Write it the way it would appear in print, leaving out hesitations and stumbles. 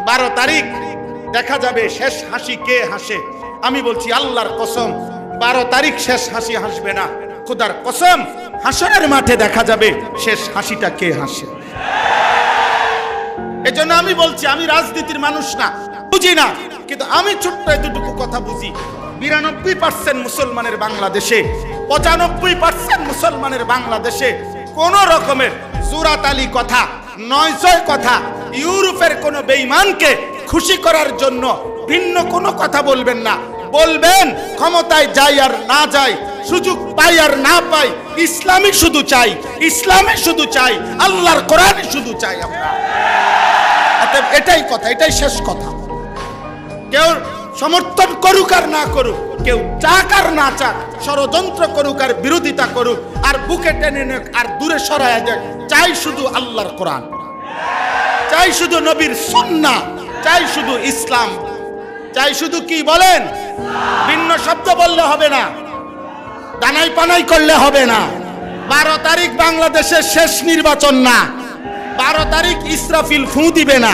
12 তারিখ দেখা যাবে শেষ হাসি কে হাসে। আমি বলছি আল্লাহর কসম 12 তারিখ শেষ হাসি হাসবে না, খোদার কসম হাসরের মাঠে দেখা যাবে শেষ হাসিটা কে হাসে। এজন্য আমি বলছি আমি রাজনীতির মানুষ না, বুঝি না, কিন্তু আমি ছোট্ট এতটুকু কথা বুঝি। 92% মুসলমানের বাংলাদেশে, 95% মুসলমানের বাংলাদেশে কোন রকমের জোরাতালি কথা, নয়ছয় কথা, ইউরোপের কোন বেঈমানকে খুশি করার জন্য ভিন্ন কোনো কথা বলবেন না। বলবেন ক্ষমতায় যাই আর না যাই, সুযোগ পাই আর না পাই, ইসলামই শুধু চাই, ইসলামই শুধু চাই, আল্লাহর কোরআনই শুধু চাই আমরা। এটাই কথা, এটাই শেষ কথা। কেউ সমর্থন করুক আর না করুক, কেউ চাক আর না চাক, ষড়যন্ত্র করুক আর বিরোধিতা করুক, আর বুকে টেনে নেক আর দূরে সরায় দেখ, চাই শুধু আল্লাহর কোরআন, চাই শুধু নবীর সুন্নাহ, চাই শুধু ইসলাম, চাই শুধু কি বলেন, ভিন্ন শব্দ বললে হবে না, দানাই পানাই করলে হবে না। 12 তারিখ বাংলাদেশের শেষ নির্বাচন না, 12 তারিখ ইসরাফিল ফু দিবে না।